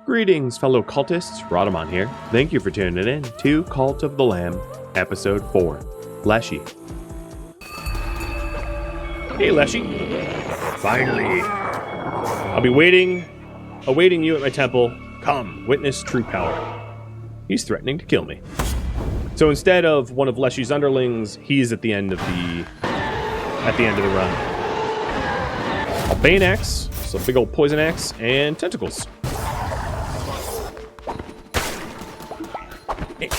Greetings, fellow cultists. Rhadamant here. Thank you for tuning in to Cult of the Lamb, Episode 4, Leshy. Hey, Leshy. Finally. I'll be awaiting you at my temple. Come, witness true power. He's threatening to kill me. So instead of one of Leshy's underlings, he's at the end of the run. A Bane Axe, so big old poison axe, and tentacles.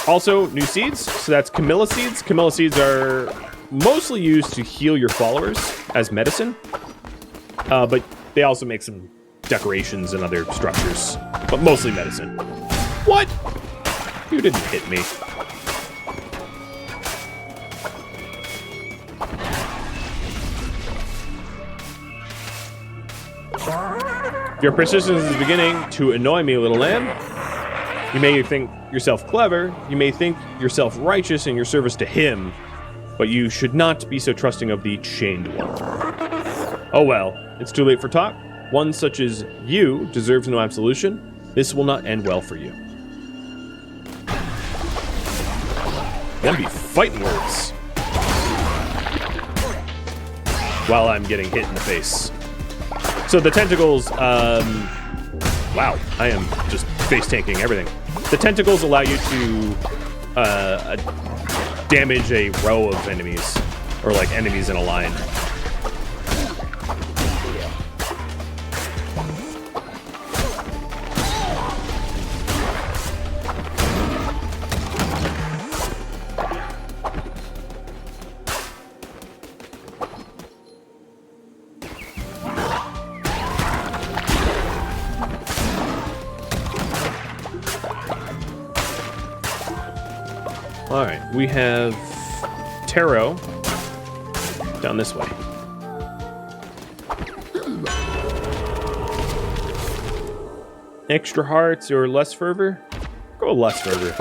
Also, new seeds, so that's Camilla seeds. Camilla seeds are mostly used to heal your followers as medicine, but they also make some decorations and other structures, but mostly medicine. What? You didn't hit me. Your persistence is beginning to annoy me, little lamb. You may think yourself clever, you may think yourself righteous in your service to him, but you should not be so trusting of the chained one. Oh well, it's too late for talk. One such as you deserves no absolution. This will not end well for you. Them be fighting words. While I'm getting hit in the face. So the tentacles, wow, I am just face tanking everything. The tentacles allow you to damage a row of enemies, or like enemies in a line. Alright, we have Tarot down this way. Extra hearts or less fervor? Go less fervor.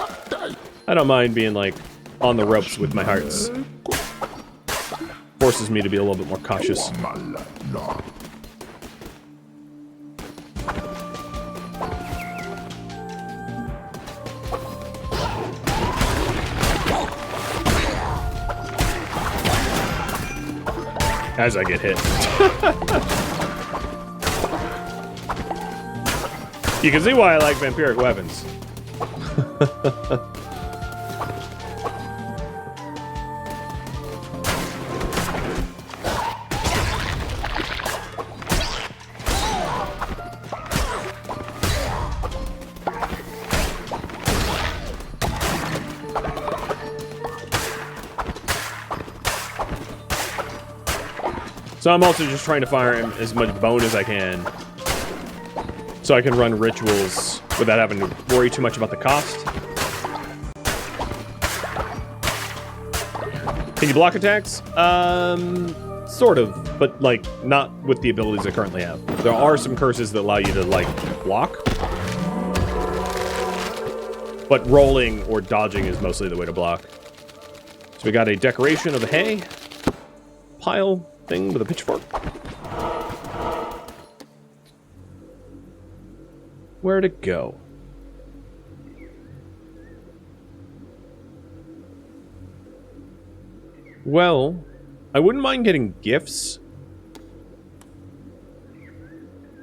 I don't mind being like on the ropes with my hearts. Forces me to be a little bit more cautious. As I get hit. You can see why I like vampiric weapons. So I'm also just trying to fire him as much bone as I can, so I can run rituals without having to worry too much about the cost. Can you block attacks? Sort of, but like not with the abilities I currently have. There are some curses that allow you to like block, but rolling or dodging is mostly the way to block. So we got a decoration of a hay pile thing with a pitchfork. Where to go? Well, I wouldn't mind getting gifts.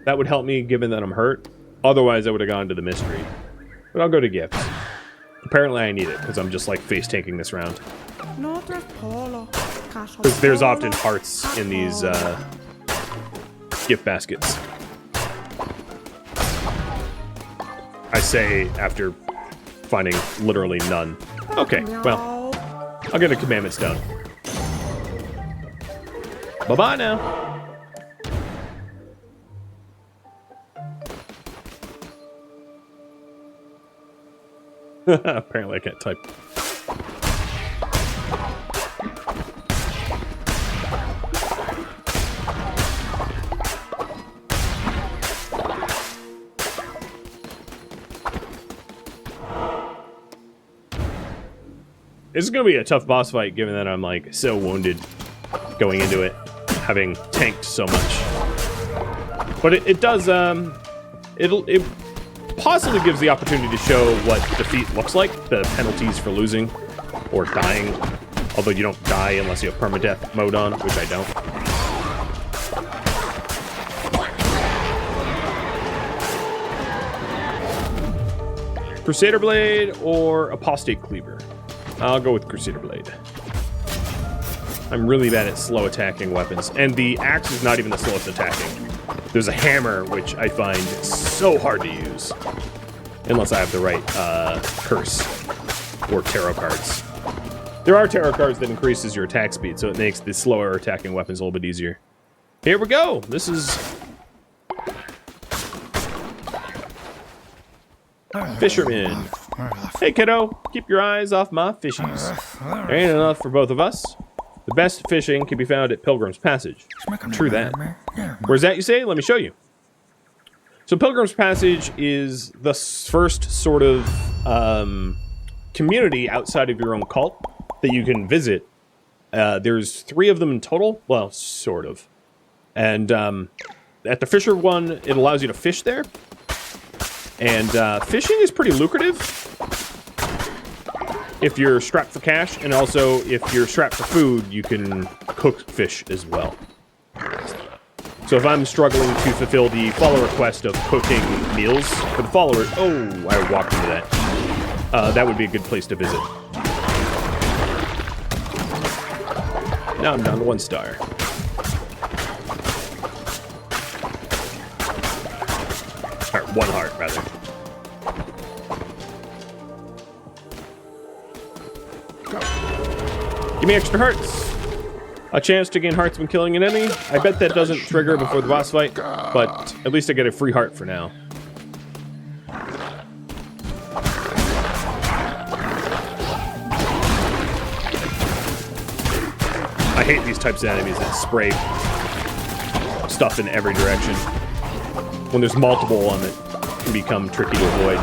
That would help me given that I'm hurt. Otherwise, I would have gone to the mystery. But I'll go to gifts. Apparently I need it because I'm just like face tanking this round. Because there's often hearts in these gift baskets. I say after finding literally none. Okay, well, I'll get a commandment stone. Bye-bye now. Apparently I can't type. This is going to be a tough boss fight, given that I'm, like, so wounded going into it, having tanked so much. But it does, it possibly gives the opportunity to show what defeat looks like, the penalties for losing or dying. Although you don't die unless you have permadeath mode on, which I don't. Crusader Blade or Apostate Cleaver? I'll go with Crusader Blade. I'm really bad at slow attacking weapons, and the axe is not even the slowest attacking. There's a hammer, which I find so hard to use. Unless I have the right curse or tarot cards. There are tarot cards that increases your attack speed, so it makes the slower attacking weapons a little bit easier. Here we go! This is... Fisherman. Hey kiddo, keep your eyes off my fishies. There ain't enough for both of us. The best fishing can be found at Pilgrim's Passage. True that. Where's that, you say? Let me show you. So Pilgrim's Passage is the first sort of community outside of your own cult that you can visit. There's 3 of them in total. Well, sort of. And at the Fisher one, it allows you to fish there. And fishing is pretty lucrative if you're strapped for cash, and also if you're strapped for food, you can cook fish as well. So if I'm struggling to fulfill the follower quest of cooking meals for the followers... Oh, I walked into that. That would be a good place to visit. Now I'm down to 1 star. Or 1 heart, rather. Give me extra hearts. A chance to gain hearts when killing an enemy. I bet that doesn't trigger before the boss fight, but at least I get a free heart for now. I hate these types of enemies that spray stuff in every direction. When there's multiple on it, it can become tricky to avoid.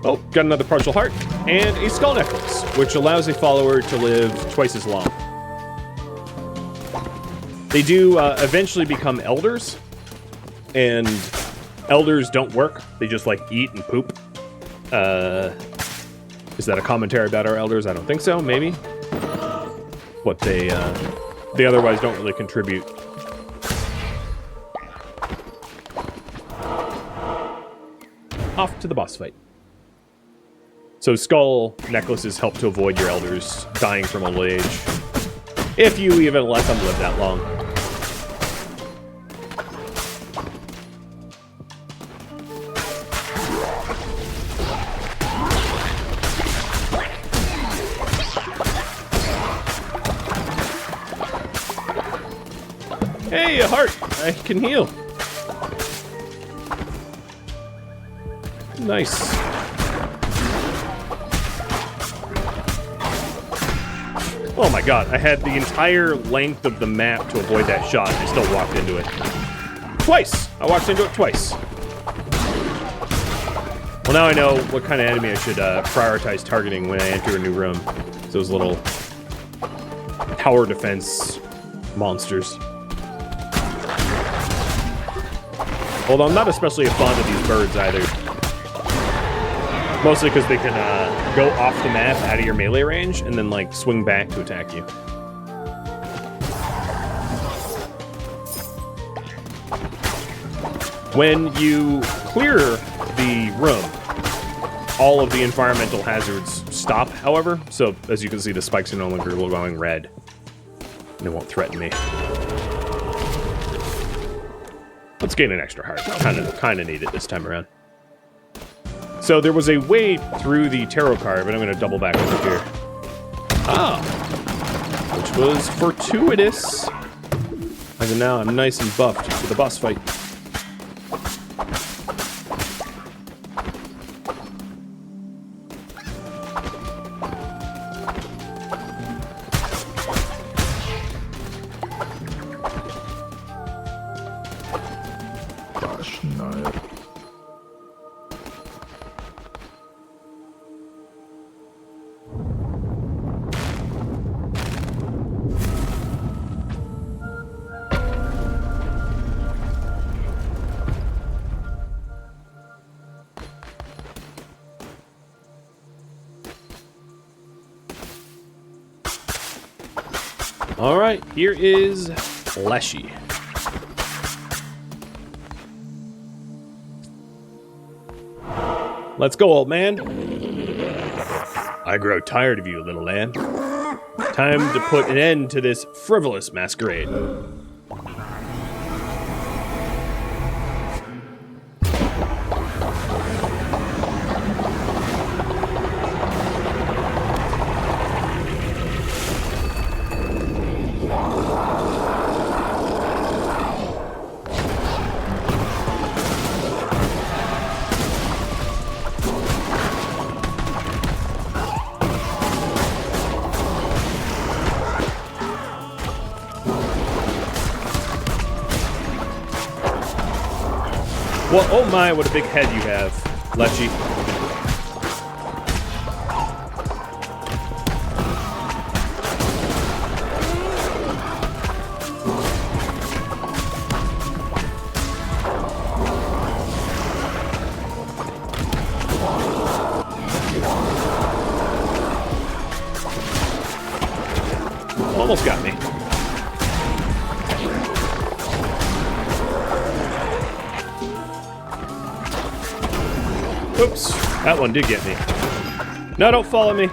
Oh, got another partial heart, and a skull necklace, which allows a follower to live twice as long. They do eventually become elders, and elders don't work. They just, like, eat and poop. Is that a commentary about our elders? I don't think so, maybe. But they otherwise don't really contribute. Off to the boss fight. So skull necklaces help to avoid your elders dying from old age, if you even let them live that long. Hey, a heart! I can heal. Nice. Oh my god, I had the entire length of the map to avoid that shot, and I still walked into it. Twice! I walked into it twice. Well, now I know what kind of enemy I should prioritize targeting when I enter a new room. Those little tower defense monsters. Although I'm not especially fond of these birds either. Mostly because they can go off the map out of your melee range and then, like, swing back to attack you. When you clear the room, all of the environmental hazards stop, however. So, as you can see, the spikes are no longer glowing red. And they won't threaten me. Let's gain an extra heart. Kind of need it this time around. So there was a way through the tarot card, but I'm going to double back over here. Ah! Which was fortuitous. And now I'm nice and buffed for the boss fight. All right, here is Leshy. Let's go, old man. I grow tired of you, little lamb. Time to put an end to this frivolous masquerade. Well, oh my, what a big head you have, Leshy. Almost got me. Oops, that one did get me. No, don't follow me.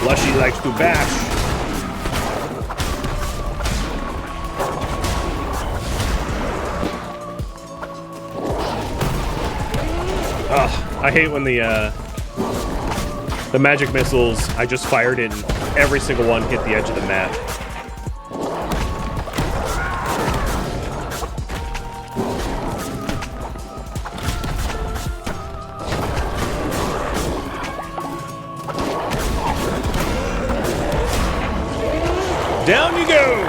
Leshy likes to bash. Ugh, I hate when the magic missiles I just fired in, every single one hit the edge of the map. Down you go!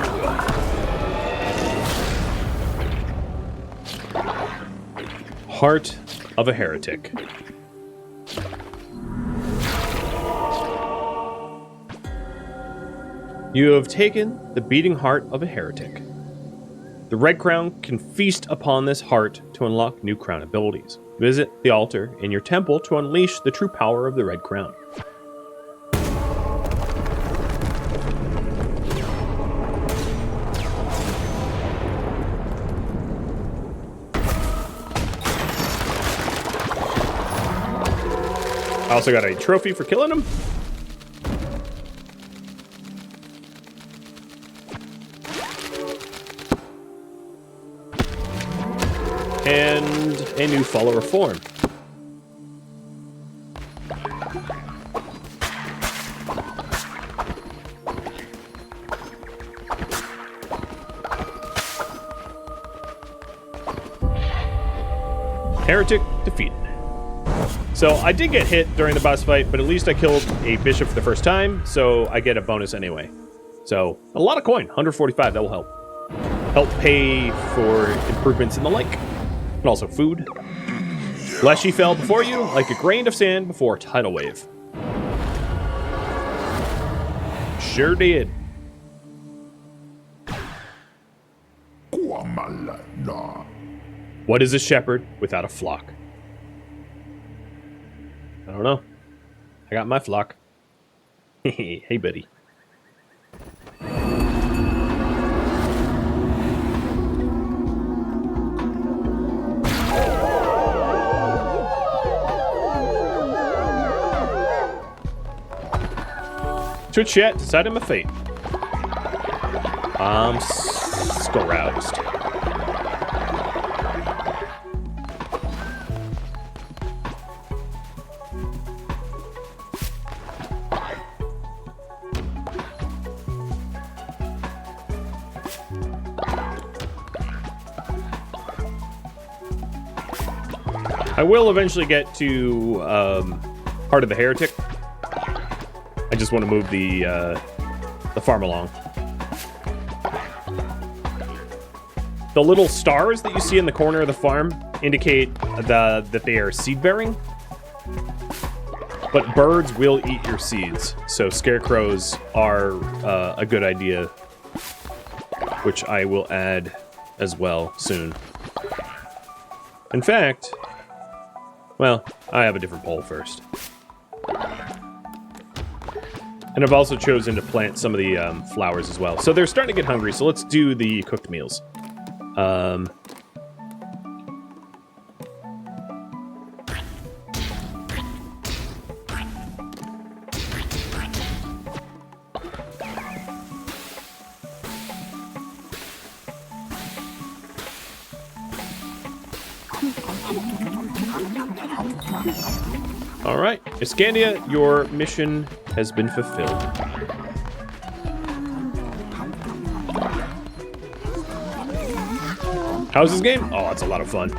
Heart of a heretic. You have taken the beating heart of a heretic. The Red Crown can feast upon this heart to unlock new crown abilities. Visit the altar in your temple to unleash the true power of the Red Crown. I also got a trophy for killing him. And a new follower form. Heretic defeated. So I did get hit during the boss fight, but at least I killed a bishop for the first time, so I get a bonus anyway. So a lot of coin, 145, that will help. Help pay for improvements and the like. And also food. Leshy fell before you like a grain of sand before a tidal wave. Sure did. What is a shepherd without a flock? I don't know. I got my flock. Hey, buddy. Twitch chat decided my fate. I'm scaroused. I will eventually get to Heart of the Heretic. I just want to move the farm along. The little stars that you see in the corner of the farm indicate that they are seed-bearing. But birds will eat your seeds, so scarecrows are a good idea, which I will add as well soon. In fact, well, I have a different poll first. And I've also chosen to plant some of the flowers as well. So they're starting to get hungry, so let's do the cooked meals. All right, Iscandia, your mission has been fulfilled. How's this game? Oh, it's a lot of fun.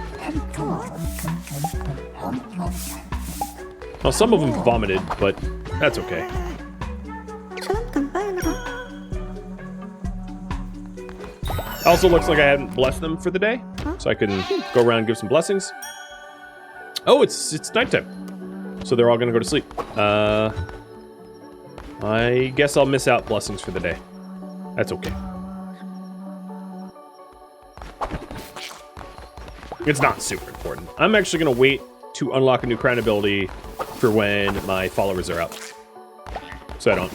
Well, some of them vomited, but that's okay. Also looks like I hadn't blessed them for the day, so I can go around and give some blessings. Oh, it's nighttime, so they're all gonna go to sleep. I guess I'll miss out blessings for the day. That's okay. It's not super important. I'm actually gonna wait to unlock a new crown ability for when my followers are up, so I don't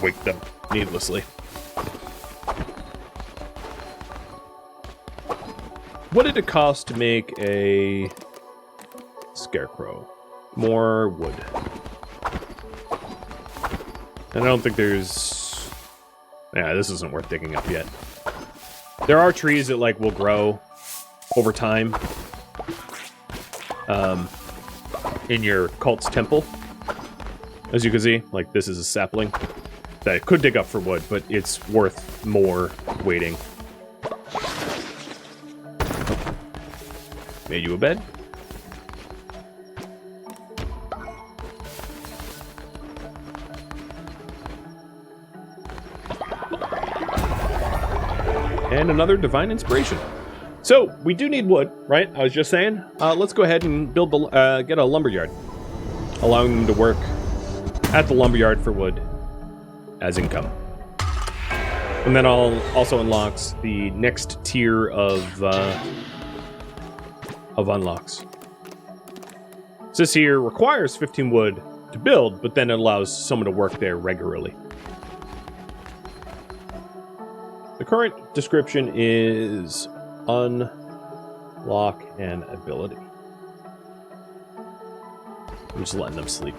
wake them needlessly. What did it cost to make a scarecrow? More wood. And I don't think there's... Yeah, this isn't worth digging up yet. There are trees that, like, will grow over time. In your cult's temple. As you can see, like, this is a sapling that I could dig up for wood, but it's worth more waiting. Made you a bed. And another divine inspiration. So, we do need wood, right? I was just saying. Let's go ahead and build the get a lumberyard. Allowing them to work at the lumberyard for wood as income. And then also unlocks the next tier of unlocks. So this here requires 15 wood to build, but then it allows someone to work there regularly. The current description is unlock an ability. I'm just letting them sleep.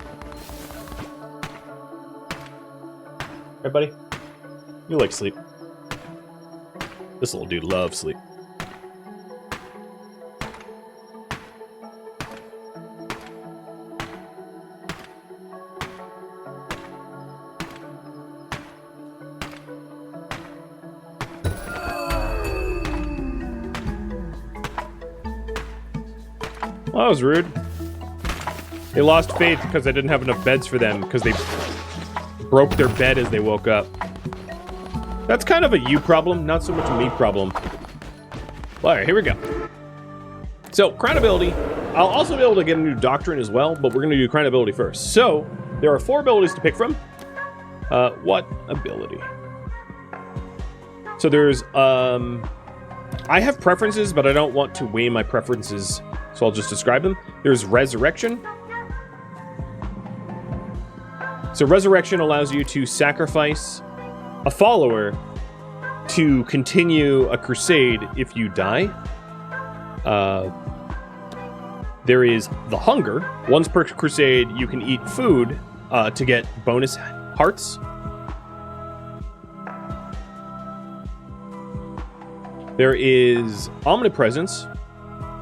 Hey, buddy. You like sleep. This little dude loves sleep. Well, that was rude. They lost faith because I didn't have enough beds for them because they broke their bed as they woke up. That's kind of a you problem, not so much a me problem. All right, here we go. So, crown ability. I'll also be able to get a new doctrine as well, but we're going to do crown ability first. So, there are 4 abilities to pick from. What ability? So there's, I have preferences, but I don't want to weigh my preferences, so I'll just describe them. There's Resurrection. So Resurrection allows you to sacrifice a follower to continue a crusade if you die. There is the Hunger. Once per crusade, you can eat food to get bonus hearts. There is Omnipresence,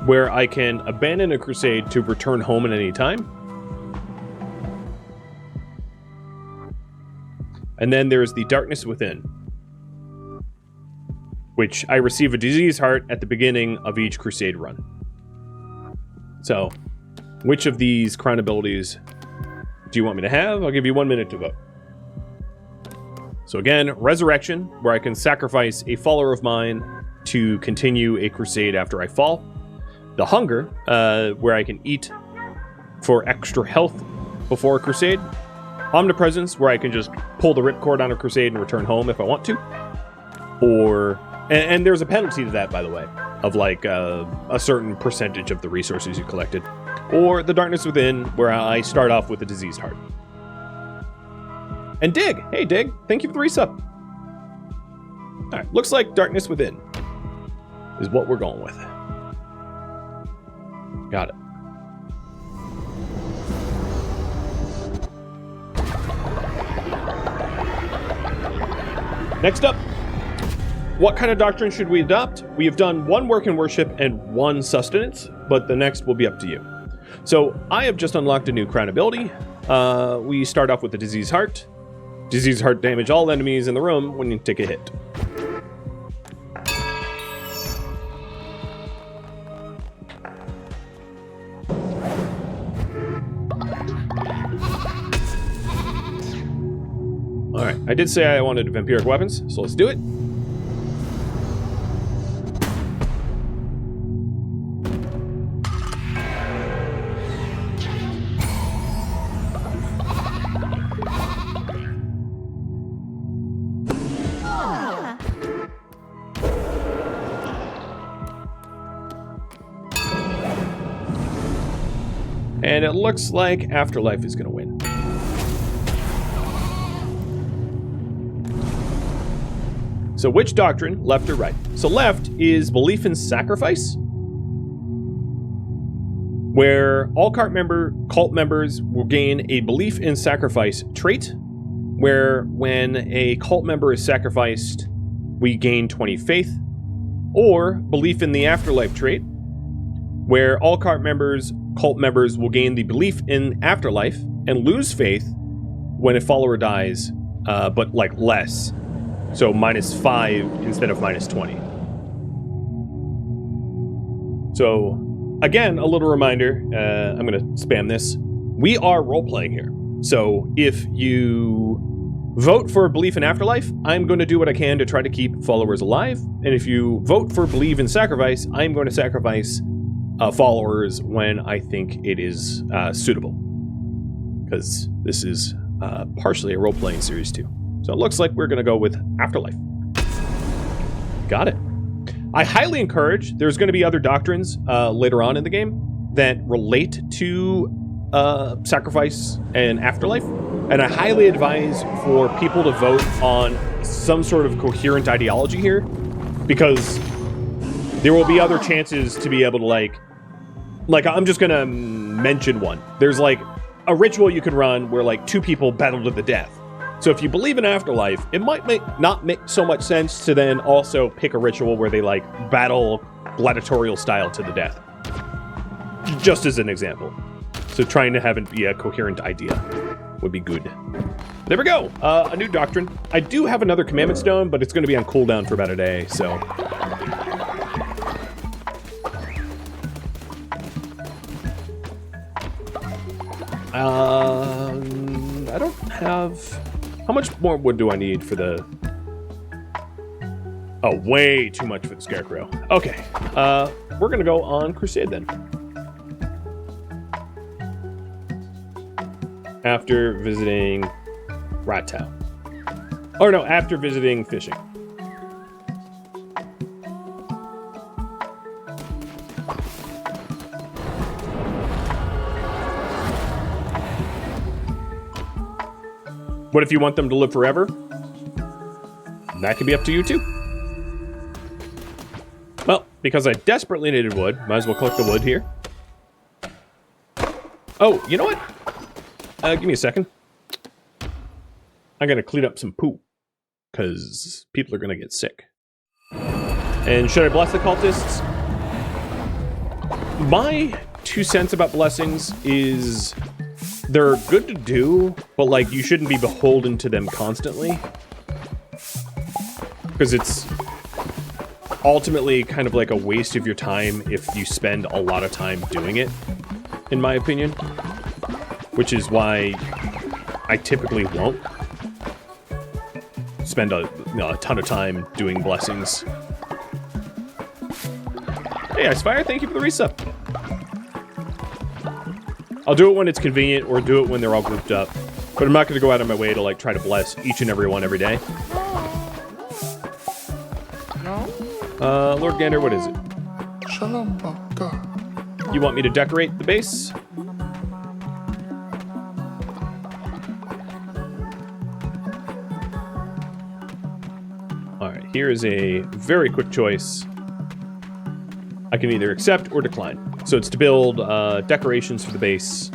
where I can abandon a crusade to return home at any time. And then there's the Darkness Within, which I receive a disease heart at the beginning of each crusade run. So, Which of these crown abilities do you want me to have? I'll give you 1 minute to vote. So again, Resurrection, where I can sacrifice a follower of mine to continue a crusade after I fall. The Hunger, where I can eat for extra health before a crusade. Omnipresence, where I can just pull the ripcord on a crusade and return home if I want to. Or, and there's a penalty to that, by the way, of like a certain percentage of the resources you collected. Or the Darkness Within, where I start off with a diseased heart. And Dig! Hey Dig, thank you for the resub. Alright, looks like Darkness Within is what we're going with. Got it. Next up, what kind of doctrine should we adopt? We have done 1 work and worship and 1 sustenance, but the next will be up to you. So I have just unlocked a new crown ability. We start off with the Diseased Heart. Diseased Heart damage all enemies in the room when you take a hit. Alright, I did say I wanted vampiric weapons, so let's do it. And it looks like Afterlife is going to win. So which doctrine, left or right? So left is belief in sacrifice, where all cult members will gain a belief in sacrifice trait, where when a cult member is sacrificed, we gain 20 faith, or belief in the afterlife trait, where all cult members will gain the belief in afterlife and lose faith when a follower dies, but like less. So -5 instead of -20. So again, a little reminder, I'm going to spam this. We are role-playing here. So if you vote for belief in afterlife, I'm going to do what I can to try to keep followers alive. And if you vote for believe in sacrifice, I'm going to sacrifice followers when I think it is suitable. Because this is partially a role-playing series too. So it looks like we're going to go with Afterlife. Got it. I highly encourage, there's going to be other doctrines later on in the game that relate to sacrifice and Afterlife. And I highly advise for people to vote on some sort of coherent ideology here, because there will be other chances to be able to like I'm just going to mention one. There's like a ritual you can run where like 2 people battle to the death. So if you believe in afterlife, it might not make so much sense to then also pick a ritual where they like battle gladiatorial style to the death. Just as an example. So trying to have it be a coherent idea would be good. There we go. A new doctrine. I do have another commandment stone, but it's going to be on cooldown for about a day, so. I don't have... How much more wood do I need for the... Oh, way too much for the Scarecrow. Okay, we're gonna go on Crusade then. After visiting Rat Town. Or no, after visiting fishing. What if you want them to live forever? That can be up to you too. Well, because I desperately needed wood, might as well collect the wood here. Oh, you know what? Give me a second. I gotta clean up some poo, because people are gonna get sick. And should I bless the cultists? My 2 cents about blessings is they're good to do, but like you shouldn't be beholden to them constantly, because it's ultimately kind of like a waste of your time if you spend a lot of time doing it. in my opinion, which is why I typically won't spend a ton of time doing blessings. Hey, Icefire, thank you for the resub. I'll do it when it's convenient, or do it when they're all grouped up. But I'm not going to go out of my way to, like, try to bless each and every one every day. Lord Gander, what is it? You want me to decorate the base? Alright, here is a very quick choice. I can either accept or decline. So it's to build decorations for the base.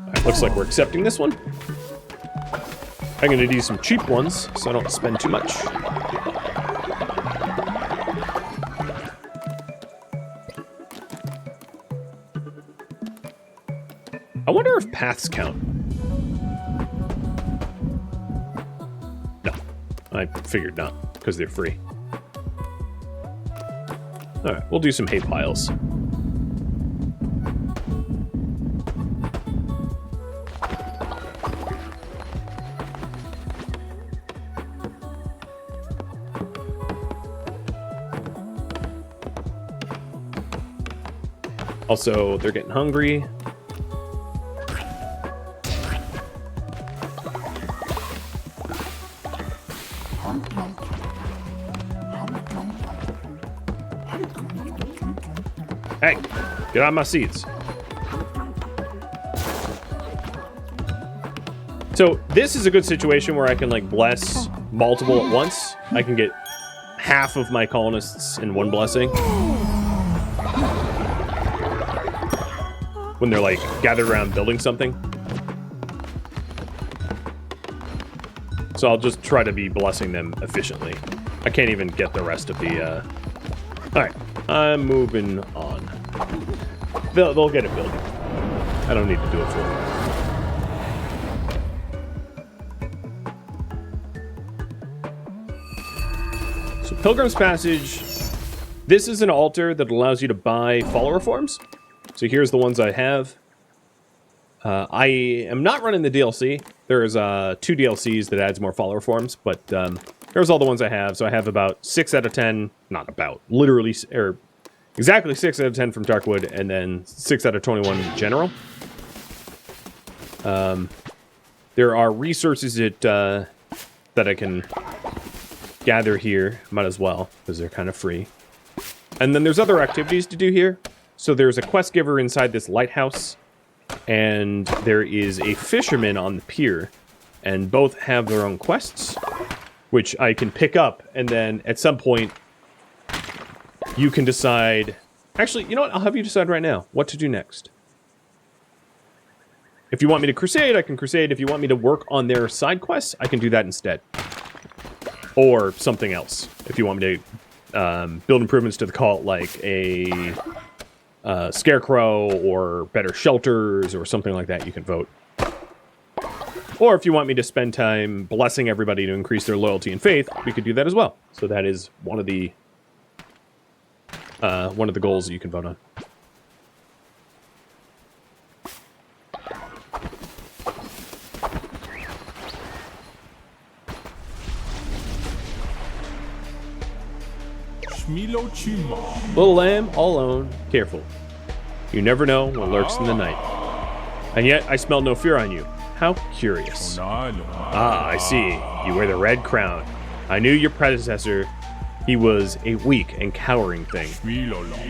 Alright, looks like we're accepting this one. I'm going to do some cheap ones, so I don't spend too much. I wonder if paths count. No, I figured not, because they're free. Alright, we'll do some hay piles. Also, they're getting hungry. Hey, get on my seeds. So this is a good situation where I can like bless multiple at once. I can get half of my colonists in one blessing. When they're like gathered around building something. So I'll just try to be blessing them efficiently. I can't even get the rest of the, Alright, I'm moving on. They'll get it built. I don't need to do it for them. So Pilgrim's Passage, this is an altar that allows you to buy follower forms. So here's the ones I have. I am not running the DLC. There's 2 DLCs that adds more follower forms, but there's all the ones I have. So I have about 6 out of 10, not about, literally, or exactly 6 out of 10 from Darkwood, and then 6 out of 21 in general. There are resources that I can gather here, might as well, because they're kind of free. And then there's other activities to do here. So there's a quest giver inside this lighthouse, and there is a fisherman on the pier, and both have their own quests, which I can pick up, and then at some point, you can decide... Actually, you know what? I'll have you decide right now what to do next. If you want me to crusade, I can crusade. If you want me to work on their side quests, I can do that instead. Or something else. If you want me to build improvements to the cult, like a... scarecrow or better shelters or something like that, you can vote. Or if you want me to spend time blessing everybody to increase their loyalty and faith, we could do that as well. So that is one of the goals that you can vote on. Little lamb, all alone, careful. You never know what lurks in the night. And yet, I smell no fear on you. How curious. Ah, I see. You wear the red crown. I knew your predecessor. He was a weak and cowering thing.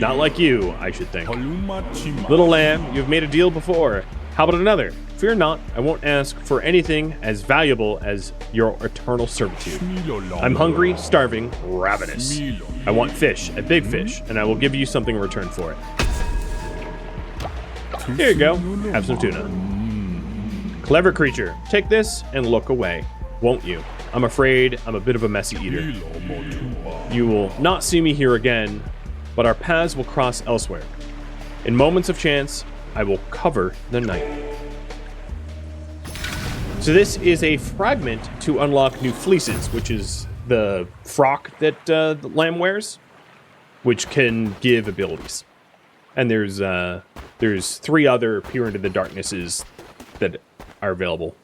Not like you, I should think. Little lamb, you've made a deal before. How about another? Fear not, I won't ask for anything as valuable as your eternal servitude. I'm hungry, starving, ravenous. I want fish, a big fish, and I will give you something in return for it. Here you go, have some tuna. Clever creature, take this and look away, won't you? I'm afraid I'm a bit of a messy eater. You will not see me here again, but our paths will cross elsewhere. In moments of chance, I will cover the night. So this is a fragment to unlock new fleeces, which is the frock that the lamb wears, which can give abilities. And there's 3 other peer into the darknesses that are available.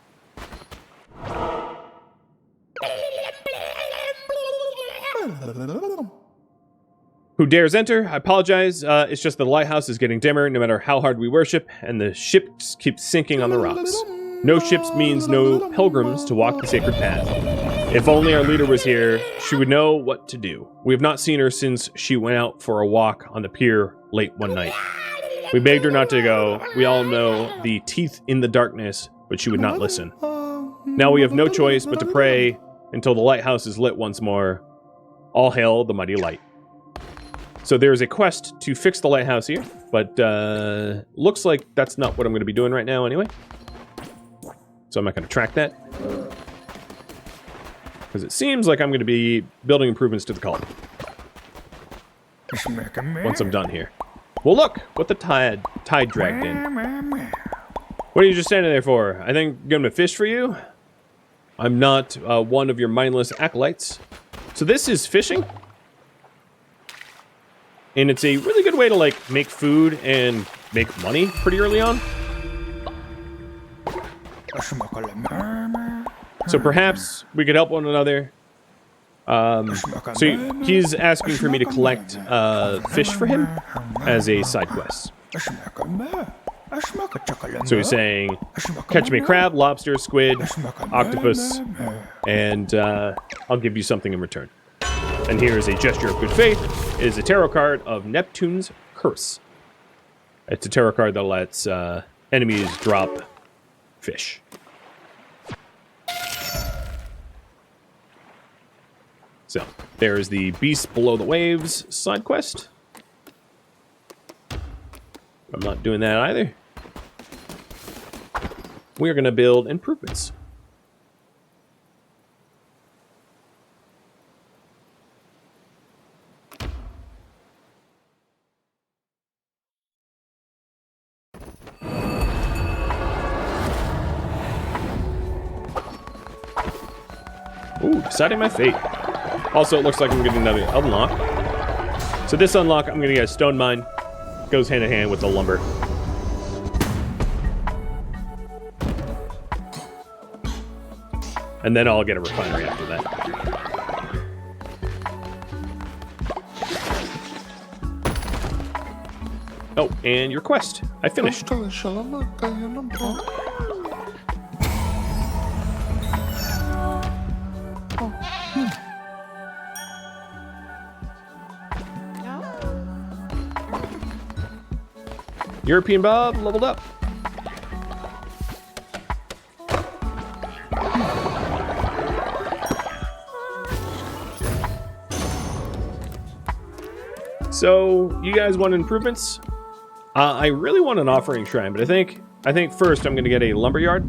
Who dares enter? I apologize. It's just the lighthouse is getting dimmer no matter how hard we worship, and the ships keep sinking on the rocks. No ships means no pilgrims to walk the sacred path. If only our leader was here, she would know what to do. We have not seen her since she went out for a walk on the pier late one night. We begged her not to go. We all know the teeth in the darkness, but she would not listen. Now we have no choice but to pray until the lighthouse is lit once more. All hail the mighty light. So there's a quest to fix the lighthouse here, but looks like that's not what I'm going to be doing right now anyway. So I'm not going to track that. Because it seems like I'm going to be building improvements to the cult once I'm done here. Well, look what the tide dragged in. What are you just standing there for? I think I'm going to fish for you. I'm not one of your mindless acolytes. So this is fishing. And it's a really good way to, like, make food and make money pretty early on. So perhaps we could help one another. So he's asking for me to collect fish for him as a side quest. So he's saying, catch me a crab, lobster, squid, octopus, and I'll give you something in return. And here is a gesture of good faith. It is a tarot card of Neptune's Curse. It's a tarot card that lets enemies drop fish. So, there's the Beast Below the Waves side quest. I'm not doing that either. We're going to build improvements. Ooh, deciding my fate. Also, it looks like I'm getting another unlock. So this unlock, I'm going to get a stone mine. Goes hand in hand with the lumber. And then I'll get a refinery after that. Oh, and your quest. I finished. European Bob leveled up. So, you guys want improvements? I really want an offering shrine, but I think first I'm going to get a lumberyard.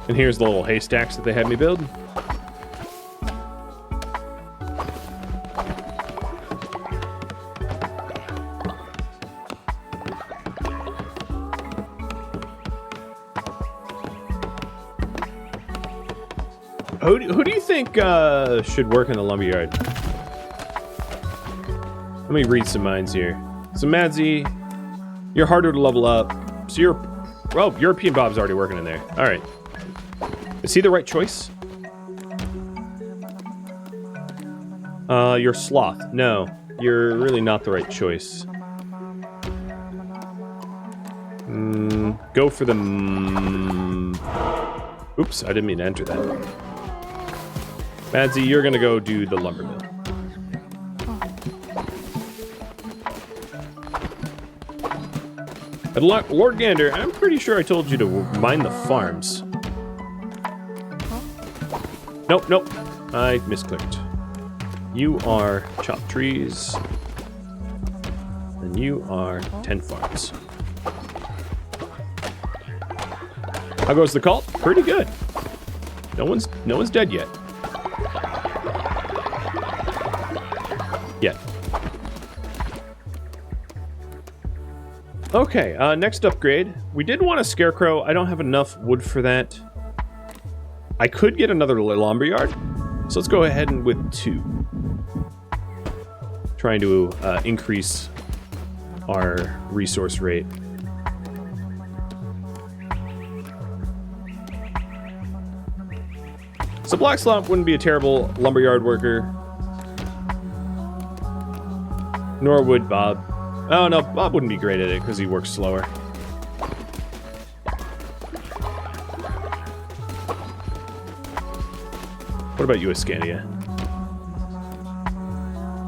And here's the little haystacks that they had me build. Who do you think should work in the lumberyard? Let me read some minds here. So Madzi, you're harder to level up. So European Bob's already working in there. All right. Is he the right choice? You're Sloth. No, you're really not the right choice. Go for the... Oops, I didn't mean to enter that. Madzi, you're gonna go do the lumber mill. And Lord Gander, I'm pretty sure I told you to mine the farms. Nope. I misclicked. You are chop trees. And you are 10 farms. How goes the cult? Pretty good. No one's dead yet. Okay, next upgrade. We did want a scarecrow. I don't have enough wood for that. I could get another lumberyard, so let's go ahead and with 2. Trying to increase our resource rate. So Black Slump wouldn't be a terrible lumberyard worker. Nor would Bob. Oh no, Bob wouldn't be great at it because he works slower. What about you, Ascandia?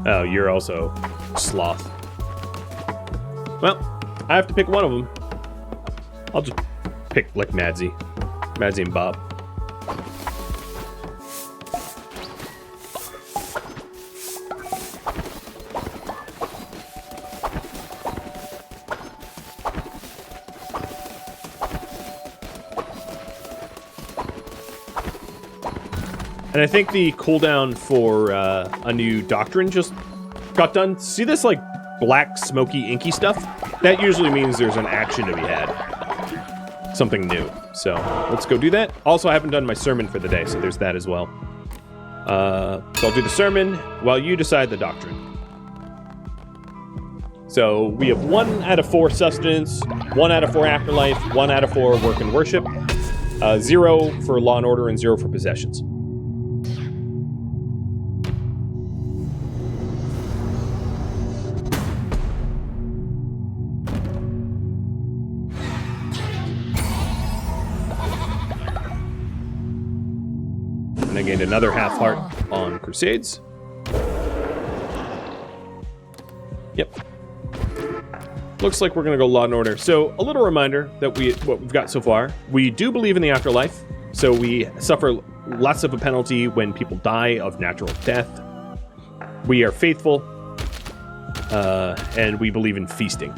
Oh, you're also sloth. Well, I have to pick one of them. I'll just pick like Madsy and Bob. And I think the cooldown for a new doctrine just got done. See this like black, smoky, inky stuff? That usually means there's an action to be had. Something new. So let's go do that. Also, I haven't done my sermon for the day, so there's that as well. So I'll do the sermon while you decide the doctrine. So we have 1 out of 4 sustenance, 1 out of 4 afterlife, 1 out of 4 work and worship, 0 for law and order, and 0 for possessions. And I gained another half heart on Crusades. Yep. Looks like we're going to go Law and Order. So a little reminder that what we've got so far. We do believe in the afterlife. So we suffer lots of a penalty when people die of natural death. We are faithful. And we believe in feasting.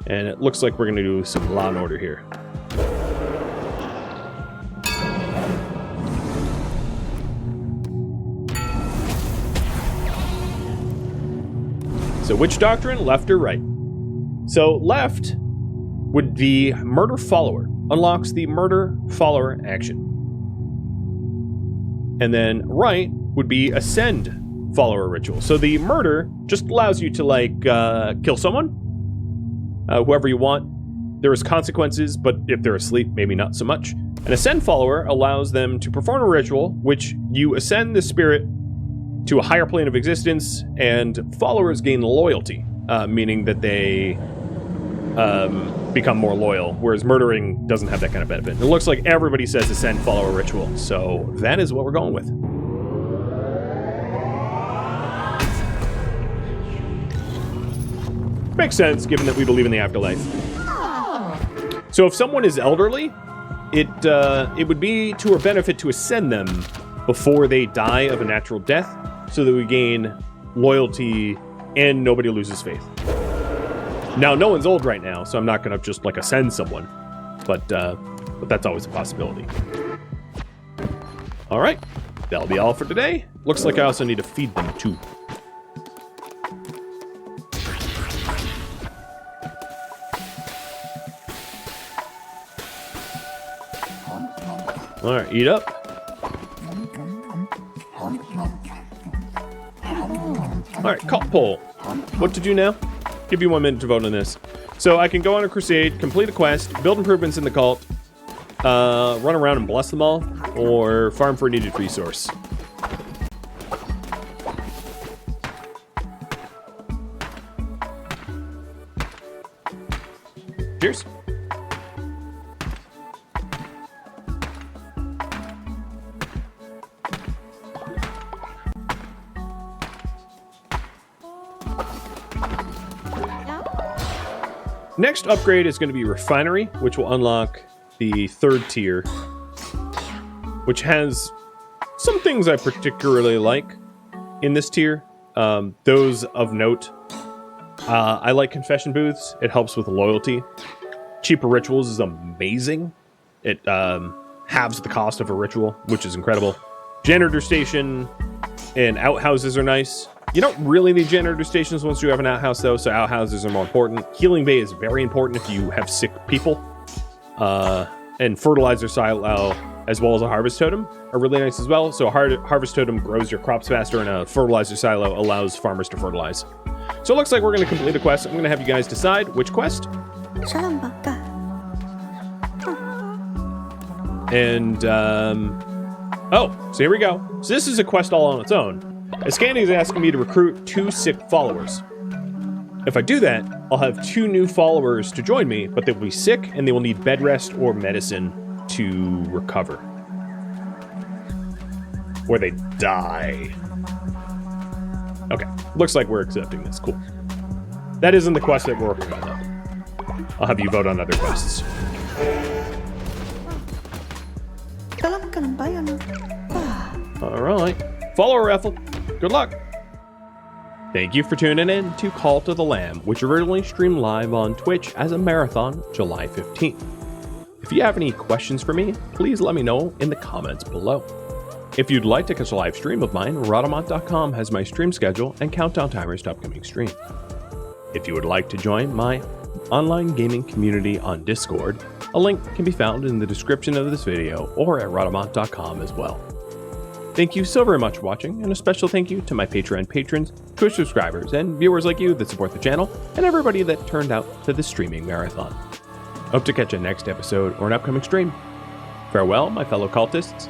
And it looks like we're going to do some Law and Order here. So which doctrine, left or right? So left would be Murder Follower. Unlocks the Murder Follower action. And then right would be Ascend Follower Ritual. So the Murder just allows you to, like, kill someone. Whoever you want. There is consequences, but if they're asleep, maybe not so much. An Ascend Follower allows them to perform a ritual, which you ascend the spirit to a higher plane of existence, and followers gain loyalty, meaning that they become more loyal, whereas murdering doesn't have that kind of benefit. It looks like everybody says Ascend Follower Ritual, so that is what we're going with. Makes sense, given that we believe in the afterlife. So if someone is elderly, it would be to our benefit to ascend them before they die of a natural death, so that we gain loyalty and nobody loses faith. Now, no one's old right now, so I'm not going to just, like, ascend someone. But that's always a possibility. All right. That'll be all for today. Looks like I also need to feed them, too. All right, eat up. Alright, cult poll. What to do now? Give you 1 minute to vote on this. So I can go on a crusade, complete a quest, build improvements in the cult, run around and bless them all, or farm for a needed resource. Cheers. Next upgrade is going to be Refinery, which will unlock the 3rd tier, which has some things I particularly like in this tier. Those of note, I like confession booths. It helps with loyalty. Cheaper rituals is amazing. It halves the cost of a ritual, which is incredible. Janitor station and outhouses are nice. You don't really need generator stations once you have an outhouse, though, so outhouses are more important. Healing bay is very important if you have sick people. And fertilizer silo, as well as a harvest totem, are really nice as well. So a harvest totem grows your crops faster, and a fertilizer silo allows farmers to fertilize. So it looks like we're going to complete a quest. I'm going to have you guys decide which quest. And, oh, so here we go. So this is a quest all on its own. Ascandy is asking me to recruit 2 sick followers. If I do that, I'll have 2 new followers to join me, but they will be sick and they will need bed rest or medicine to recover. Or they die. Okay, looks like we're accepting this. Cool. That isn't the quest that we're working on, though. I'll have you vote on other quests. Alright. Follower raffle. Good luck. Thank you for tuning in to Call to the Lamb, which originally streamed live on Twitch as a marathon July 15th. If you have any questions for me, please let me know in the comments below. If you'd like to catch a live stream of mine, Rhadamant.com has my stream schedule and countdown timers to upcoming streams. If you would like to join my online gaming community on Discord, a link can be found in the description of this video or at Rhadamant.com as well. Thank you so very much for watching, and a special thank you to my Patreon patrons, Twitch subscribers, and viewers like you that support the channel, and everybody that turned out to the streaming marathon. Hope to catch you next episode or an upcoming stream. Farewell, my fellow cultists,